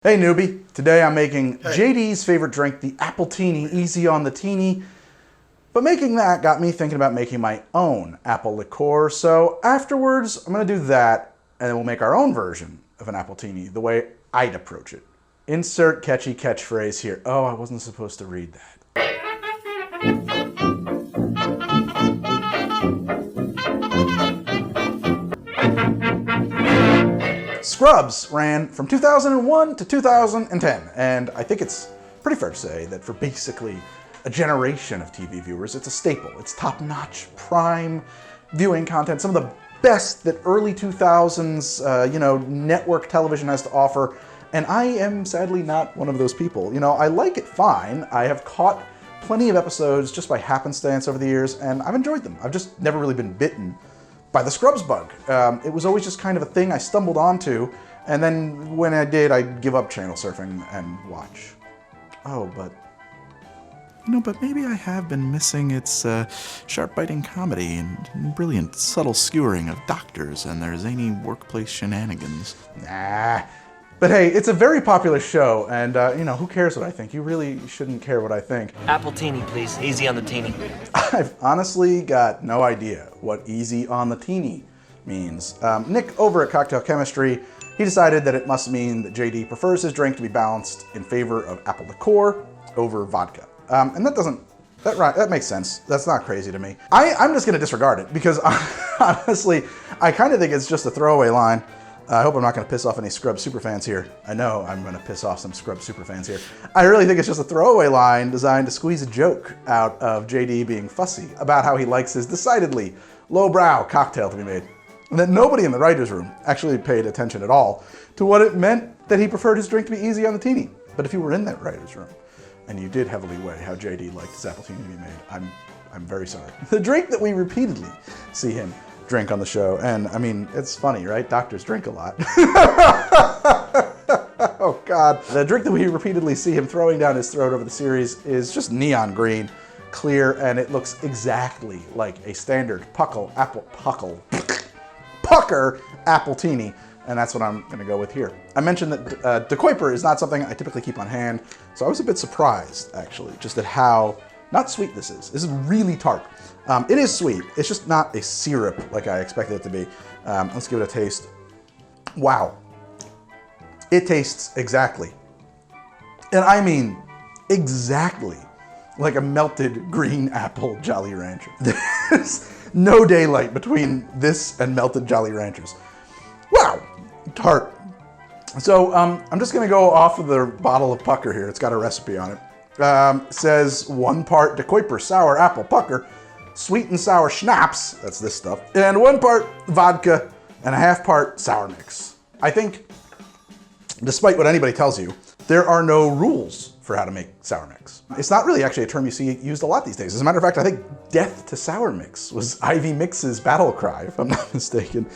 Hey newbie, today I'm making JD's favorite drink, the Appletini, easy on the teeny. But making that got me thinking about making my own Apple Liqueur, so afterwards I'm gonna do that and then we'll make our own version of an Appletini, the way I'd approach it. Insert catchy catchphrase here. Oh, I wasn't supposed to read that. Scrubs ran from 2001 to 2010, and I think it's pretty fair to say that for basically a generation of TV viewers, it's a staple. It's top-notch, prime viewing content, some of the best that early 2000s, network television has to offer, and I am sadly not one of those people. You know, I like it fine. I have caught plenty of episodes just by happenstance over the years, and I've enjoyed them. I've just never really been bitten by the Scrubs bug. It was always just kind of a thing I stumbled onto, and then when I did, I'd give up channel surfing and watch. Oh, but maybe I have been missing its sharp-biting comedy and brilliant, subtle skewering of doctors and their zany workplace shenanigans. Nah. But hey, it's a very popular show, and who cares what I think? You really shouldn't care what I think. Appletini, please. Easy on the teeny. I've honestly got no idea what easy on the teeny means. Nick over at Cocktail Chemistry, he decided that it must mean that JD prefers his drink to be balanced in favor of Apple Liqueur over vodka. And that makes sense. That's not crazy to me. I'm just gonna disregard it because honestly, I kind of think it's just a throwaway line. I hope I'm not going to piss off any Scrubs superfans here. I know I'm going to piss off some Scrubs superfans here. I really think it's just a throwaway line designed to squeeze a joke out of JD being fussy about how he likes his decidedly lowbrow cocktail to be made. And that nobody in the writer's room actually paid attention at all to what it meant that he preferred his drink to be easy on the teeny. But if you were in that writer's room and you did heavily weigh how JD liked his Appletini to be made, I'm very sorry. The drink that we repeatedly see him drink on the show, and I mean, it's funny, right? Doctors drink a lot. Oh God. The drink that we repeatedly see him throwing down his throat over the series is just neon green, clear, and it looks exactly like a standard pucker Appletini, and that's what I'm gonna go with here. I mentioned that DeKuyper is not something I typically keep on hand, so I was a bit surprised, actually, just at how not sweet this is. This is really tart. It is sweet. It's just not a syrup like I expected it to be. Let's give it a taste. Wow. It tastes exactly, and I mean exactly, like a melted green apple Jolly Rancher. There's no daylight between this and melted Jolly Ranchers. Wow, tart. So I'm just gonna go off of the bottle of pucker here. It's got a recipe on it. Says 1 part DeKuyper sour apple pucker, sweet and sour schnapps, that's this stuff, and 1 part vodka and a 1/2 part sour mix. I think, despite what anybody tells you, there are no rules for how to make sour mix. It's not really actually a term you see used a lot these days. As a matter of fact, I think death to sour mix was Ivy Mix's battle cry, if I'm not mistaken.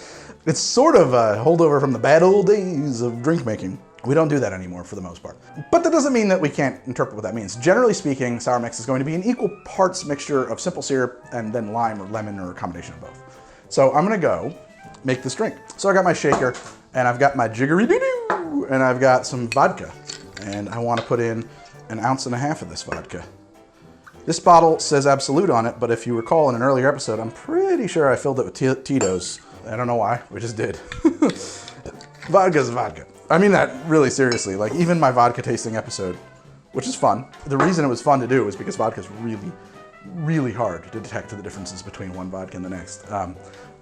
It's sort of a holdover from the bad old days of drink making. We don't do that anymore for the most part. But that doesn't mean that we can't interpret what that means. Generally speaking, sour mix is going to be an equal parts mixture of simple syrup and then lime or lemon or a combination of both. So I'm gonna go make this drink. So I got my shaker and I've got my jiggery-doo-doo and I've got some vodka. And I wanna put in 1.5 ounces of this vodka. This bottle says Absolute on it, but if you recall in an earlier episode, I'm pretty sure I filled it with Tito's. I don't know why, we just did. Vodka's vodka. I mean that really seriously, like even my vodka tasting episode, which is fun. The reason it was fun to do was because vodka is really, really hard to detect the differences between one vodka and the next.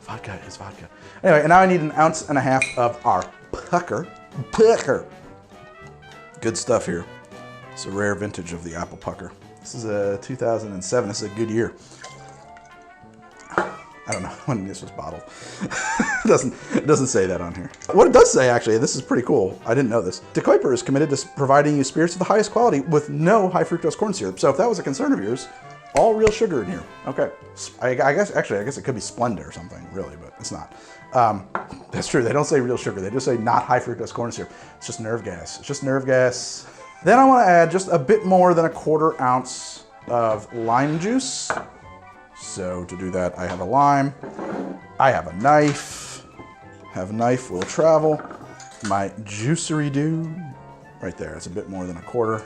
Vodka is vodka. Anyway, and now I need 1.5 ounces of our pucker. Good stuff here. It's a rare vintage of the apple pucker. This is a 2007, this is a good year. I don't know when this was bottled. It doesn't say that on here. What it does say, actually, this is pretty cool. I didn't know this. DeKuyper is committed to providing you spirits of the highest quality with no high fructose corn syrup. So if that was a concern of yours, all real sugar in here. Okay. I guess it could be Splenda or something, really, but it's not. That's true. They don't say real sugar. They just say not high fructose corn syrup. It's just nerve gas. It's just nerve gas. Then I want to add just a bit more than 1/4 ounce of lime juice. So to do that, I have a lime, I have a knife will travel, my juicery-doo, right there. It's a bit more than a quarter.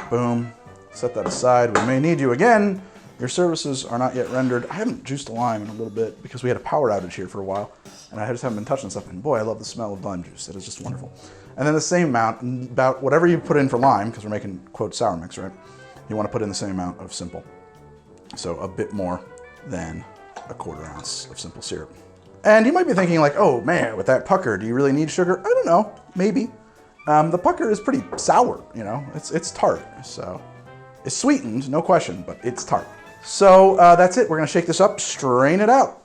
Boom. Set that aside. We may need you again. Your services are not yet rendered. I haven't juiced a lime in a little bit because we had a power outage here for a while, and I just haven't been touching stuff. And boy, I love the smell of lime juice. It is just wonderful. And then the same amount, about whatever you put in for lime, because we're making, quote, sour mix, right? You want to put in the same amount of simple. So a bit more than a quarter ounce of simple syrup. And you might be thinking like, oh man, with that pucker, do you really need sugar? I don't know, maybe. The pucker is pretty sour, you know, it's tart, so it's sweetened, no question, but it's tart. So that's it, we're gonna shake this up, strain it out.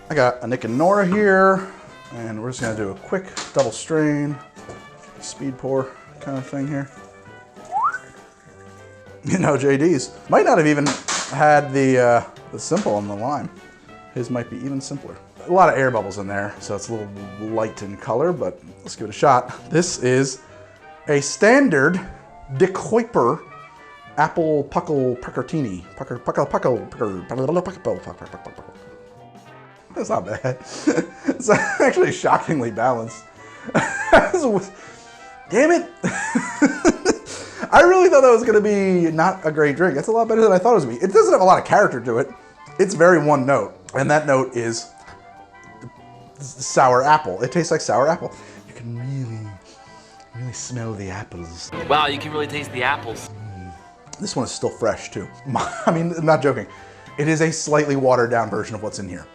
I got a Nick and Nora here, and we're just gonna do a quick double strain, speed pour kind of thing here. You know, JD's might not have even had the simple and the lime. His might be even simpler. A lot of air bubbles in there, so it's a little light in color, but let's give it a shot. This is a standard DeKuyper Apple Puckertini. That's not bad. It's actually shockingly balanced. Damn it. I really thought that was gonna be not a great drink. It's a lot better than I thought it was gonna be. It doesn't have a lot of character to it. It's very one note, and that note is sour apple. It tastes like sour apple. You can really smell the apples. Wow, you can really taste the apples. This one is still fresh too. I mean, I'm not joking. It is a slightly watered down version of what's in here.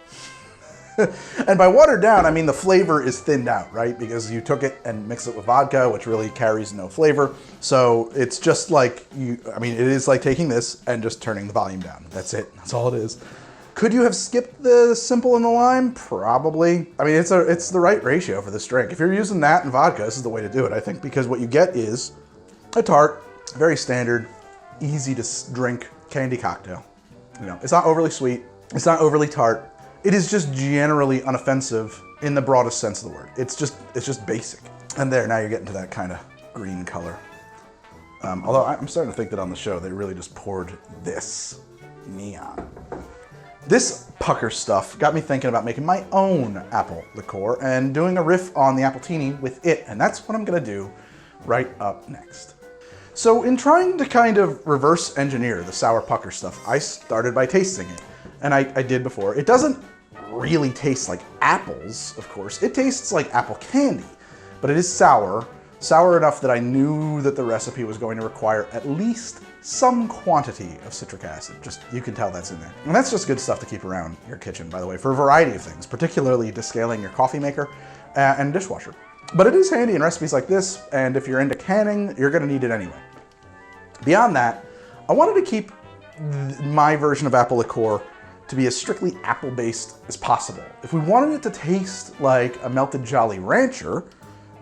And by watered down, I mean the flavor is thinned out, right? Because you took it and mixed it with vodka, which really carries no flavor. So it's just like, it is like taking this and just turning the volume down. That's it, that's all it is. Could you have skipped the simple and the lime? Probably. I mean, it's the right ratio for this drink. If you're using that and vodka, this is the way to do it, I think, because what you get is a tart, very standard, easy to drink candy cocktail. You know, it's not overly sweet, it's not overly tart. It is just generally unoffensive in the broadest sense of the word. It's just basic. And there, now you're getting to that kind of green color. Although I'm starting to think that on the show, they really just poured this neon. This pucker stuff got me thinking about making my own apple liqueur and doing a riff on the Appletini with it. And that's what I'm gonna do right up next. So in trying to kind of reverse engineer the sour pucker stuff, I started by tasting it. And I did before. It doesn't really taste like apples, of course. It tastes like apple candy, but it is sour. Sour enough that I knew that the recipe was going to require at least some quantity of citric acid. Just, you can tell that's in there. And that's just good stuff to keep around your kitchen, by the way, for a variety of things, particularly descaling your coffee maker and dishwasher. But it is handy in recipes like this, and if you're into canning, you're gonna need it anyway. Beyond that, I wanted to keep my version of apple liqueur to be as strictly apple-based as possible. If we wanted it to taste like a melted Jolly Rancher,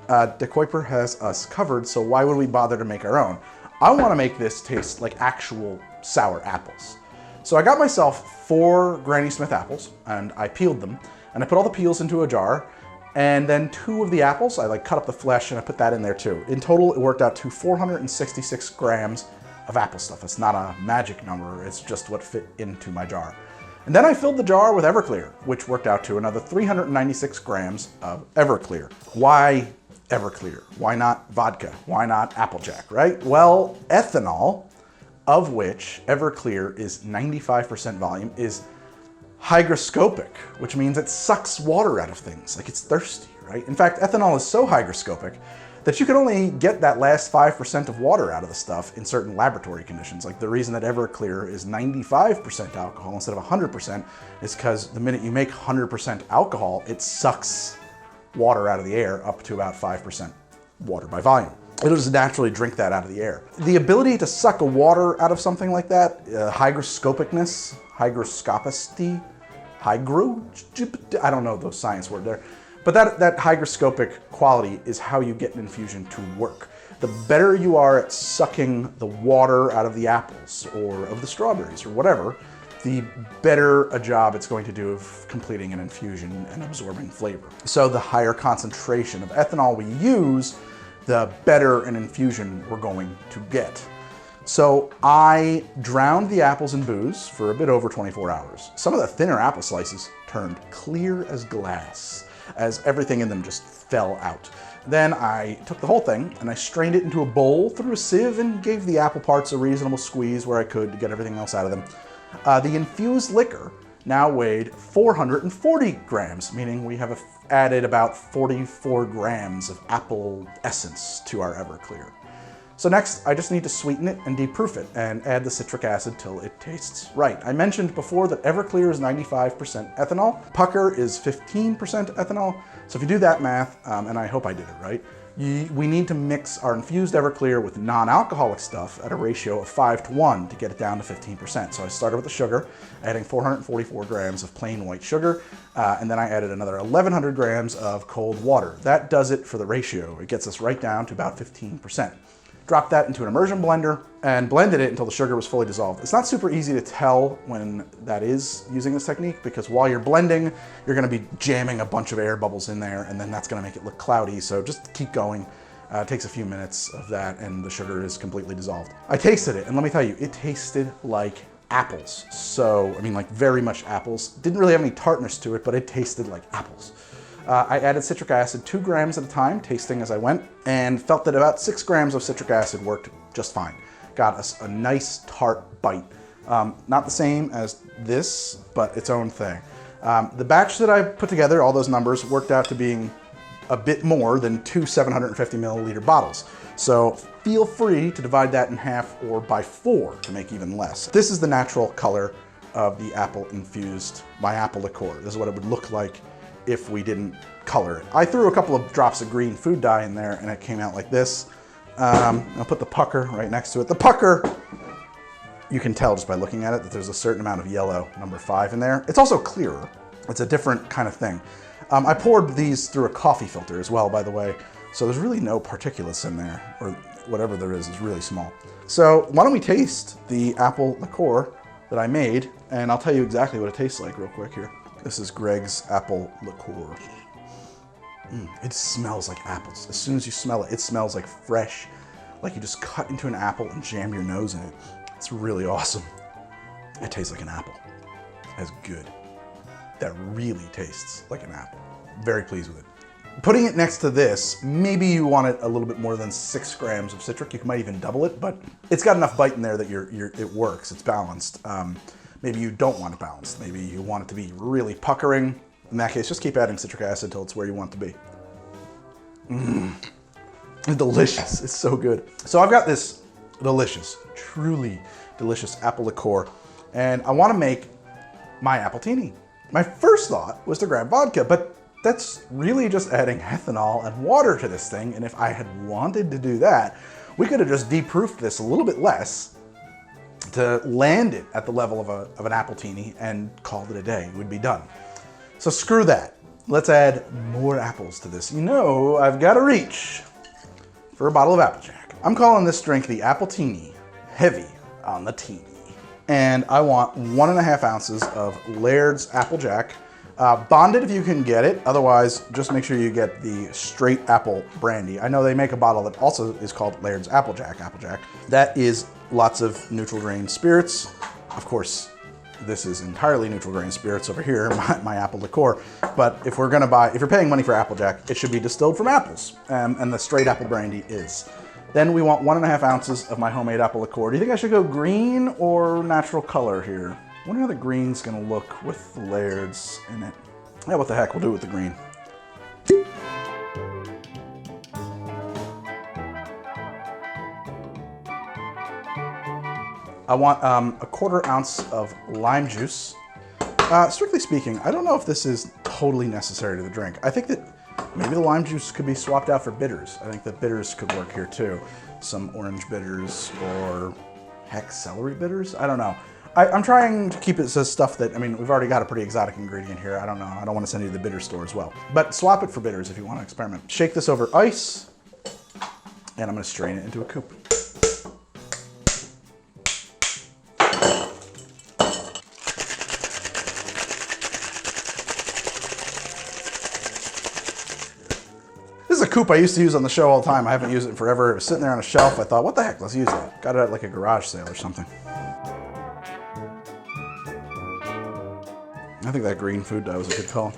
DeKuyper has us covered, so why would we bother to make our own? I want to make this taste like actual sour apples. So I got myself 4 Granny Smith apples, and I peeled them, and I put all the peels into a jar, and then 2 of the apples, I cut up the flesh and I put that in there too. In total, it worked out to 466 grams of apple stuff. It's not a magic number, it's just what fit into my jar. And then I filled the jar with Everclear, which worked out to another 396 grams of Everclear. Why Everclear? Why not vodka? Why not Applejack, right? Well, ethanol, of which Everclear is 95% volume, is hygroscopic, which means it sucks water out of things, like it's thirsty, right? In fact, ethanol is so hygroscopic that you can only get that last 5% of water out of the stuff in certain laboratory conditions. Like the reason that Everclear is 95% alcohol instead of 100% is because the minute you make 100% alcohol, it sucks water out of the air up to about 5% water by volume. It'll just naturally drink that out of the air. The ability to suck a water out of something like that, hygroscopicness, hygroscopicity, I don't know the science word there. But that hygroscopic quality is how you get an infusion to work. The better you are at sucking the water out of the apples or of the strawberries or whatever, the better a job it's going to do of completing an infusion and absorbing flavor. So the higher concentration of ethanol we use, the better an infusion we're going to get. So I drowned the apples in booze for a bit over 24 hours. Some of the thinner apple slices turned clear as glass, as everything in them just fell out. Then I took the whole thing and I strained it into a bowl through a sieve and gave the apple parts a reasonable squeeze where I could to get everything else out of them. The infused liquor now weighed 440 grams, meaning we have added about 44 grams of apple essence to our Everclear. So next, I just need to sweeten it and deproof it and add the citric acid till it tastes right. I mentioned before that Everclear is 95% ethanol. Pucker is 15% ethanol. So if you do that math, and I hope I did it right, we need to mix our infused Everclear with non-alcoholic stuff at a ratio of 5:1 to get it down to 15%. So I started with the sugar, adding 444 grams of plain white sugar, and then I added another 1,100 grams of cold water. That does it for the ratio. It gets us right down to about 15%. Dropped that into an immersion blender and blended it until the sugar was fully dissolved. It's not super easy to tell when that is using this technique because while you're blending, you're gonna be jamming a bunch of air bubbles in there and then that's gonna make it look cloudy. So just keep going. It takes a few minutes of that and the sugar is completely dissolved. I tasted it and let me tell you, it tasted like apples. So, I mean like very much apples. Didn't really have any tartness to it, but it tasted like apples. I added citric acid 2 grams at a time, tasting as I went, and felt that about 6 grams of citric acid worked just fine. Got us a nice tart bite. Not the same as this, but its own thing. The batch that I put together, all those numbers, worked out to being a bit more than 2 750 milliliter bottles. So feel free to divide that in half or by 4 to make even less. This is the natural color of the apple infused, my apple liqueur. This is what it would look like if we didn't color it. I threw a couple of drops of green food dye in there and it came out like this. I'll put the pucker right next to it. The pucker, you can tell just by looking at it that there's a certain amount of yellow, number 5 in there. It's also clearer. It's a different kind of thing. I poured these through a coffee filter as well, by the way. So there's really no particulates in there, or whatever there is really small. So why don't we taste the apple liqueur that I made, and I'll tell you exactly what it tastes like real quick here. This is Greg's Apple Liqueur. It smells like apples. As soon as you smell it, it smells like fresh, like you just cut into an apple and jam your nose in it. It's really awesome. It tastes like an apple. That's good. That really tastes like an apple. Very pleased with it. Putting it next to this, maybe you want it a little bit more than 6 grams of citric. You might even double it, but it's got enough bite in there that it works. It's balanced. Maybe you don't want it balanced. Maybe you want it to be really puckering. In that case, just keep adding citric acid until it's where you want it to be. It's delicious. It's so good. So I've got this delicious, truly delicious apple liqueur, and I want to make my Appletini. My first thought was to grab vodka, but that's really just adding ethanol and water to this thing, and if I had wanted to do that, we could have just deproofed this a little bit less to land it at the level of an Appletini and called it a day. We'd be done. So screw that. Let's add more apples to this. You know, I've got to reach for a bottle of Applejack. I'm calling this drink the Appletini, heavy on the teeny. And I want 1.5 ounces of Laird's Applejack. Bonded if you can get it. Otherwise, just make sure you get the straight apple brandy. I know they make a bottle that also is called Laird's Applejack. That is lots of neutral grain spirits. Of course, this is entirely neutral grain spirits over here, my apple liqueur. But if you're paying money for Applejack, it should be distilled from apples. And the straight apple brandy is. Then we want 1.5 ounces of my homemade apple liqueur. Do you think I should go green or natural color here? I wonder how the green's gonna look with the Laird's in it. Yeah, what the heck, we'll do it with the green. I want a 1/4 ounce of lime juice. Strictly speaking, I don't know if this is totally necessary to the drink. I think that maybe the lime juice could be swapped out for bitters. I think that bitters could work here too. Some orange bitters or heck, celery bitters? I don't know. I'm trying to keep it as stuff that, I mean, we've already got a pretty exotic ingredient here. I don't know. I don't want to send you to the bitter store as well. But swap it for bitters if you want to experiment. Shake this over ice, and I'm going to strain it into a coupe. This is a coupe I used to use on the show all the time. I haven't used it in forever. It was sitting there on a shelf. I thought, what the heck, let's use it. Got it at like a garage sale or something. I think that green food dye was a good call.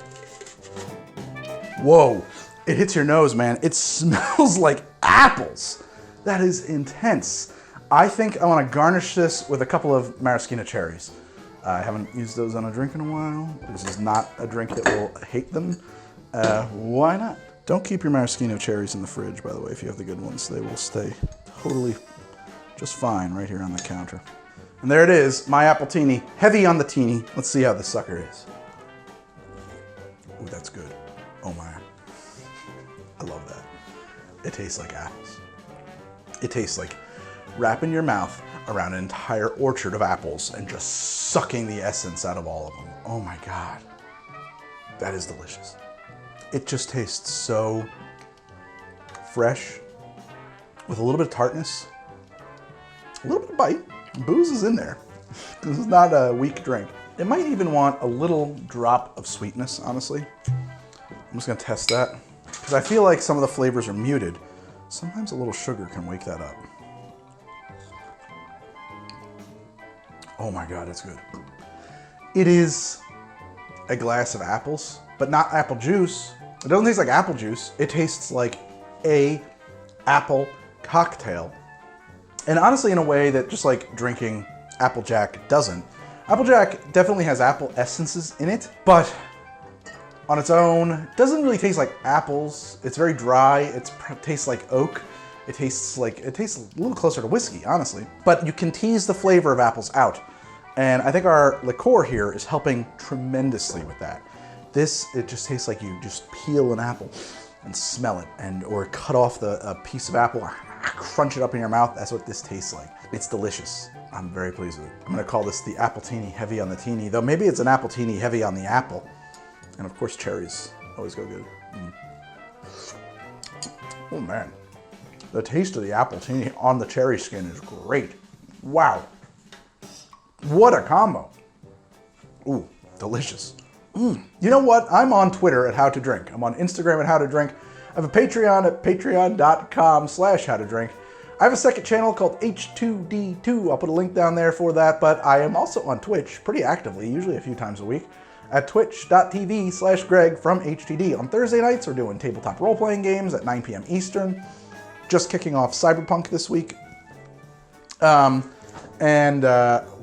Whoa, it hits your nose, man. It smells like apples. That is intense. I think I want to garnish this with a couple of maraschino cherries. I haven't used those on a drink in a while. This is not a drink that will hate them. Why not? Don't keep your maraschino cherries in the fridge, by the way, if you have the good ones. They will stay totally just fine right here on the counter. And there it is, my Appletini, heavy on the teeny. Let's see how this sucker is. Ooh, that's good. Oh my. I love that. It tastes like apples. It tastes like wrapping your mouth around an entire orchard of apples and just sucking the essence out of all of them. Oh my God. That is delicious. It just tastes so fresh with a little bit of tartness, a little bit of bite. Booze is in there. This is not a weak drink. It might even want a little drop of sweetness, honestly. I'm just gonna test that because I feel like some of the flavors are muted. Sometimes a little sugar can wake that up. Oh my God, it's good. It is a glass of apples, but not apple juice. It doesn't taste like apple juice. It tastes like a apple cocktail. And honestly, in a way that just like drinking Applejack doesn't. Applejack definitely has apple essences in it, but on its own, doesn't really taste like apples. It's very dry. It tastes like oak. It tastes a little closer to whiskey, honestly. But you can tease the flavor of apples out. And I think our liqueur here is helping tremendously with that. This, it just tastes like you just peel an apple and smell it, or cut off a piece of apple, crunch it up in your mouth. That's what this tastes like. It's delicious. I'm very pleased with it. I'm gonna call this the Appletini heavy on the teeny, though maybe it's an Appletini heavy on the apple. And of course, cherries always go good. Oh man. The taste of the Appletini on the cherry skin is great. Wow. What a combo. Ooh, delicious. You know what? I'm on Twitter at How to Drink. I'm on Instagram at How to Drink. I have a Patreon at patreon.com/howtodrink. I have a second channel called H2D2. I'll put a link down there for that, but I am also on Twitch pretty actively, usually a few times a week, at twitch.tv/Greg from HTD. On Thursday nights, we're doing tabletop role-playing games at 9 p.m. Eastern. Just kicking off Cyberpunk this week. We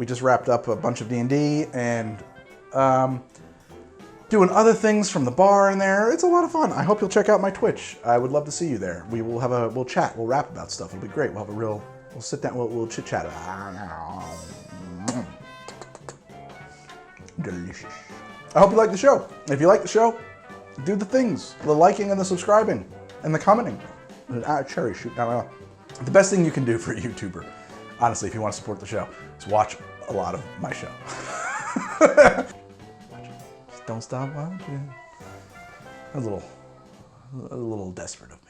just wrapped up a bunch of D&D and doing other things from the bar in there. It's a lot of fun. I hope you'll check out my Twitch. I would love to see you there. We'll chat, we'll rap about stuff. It'll be great. We'll sit down, we'll chit chat. Delicious. I hope you like the show. If you like the show, do the things, the liking and the subscribing and the commenting. Cherry shoot. The best thing you can do for a YouTuber, honestly, if you want to support the show, is watch a lot of my show. Don't stop watching. A little desperate of me.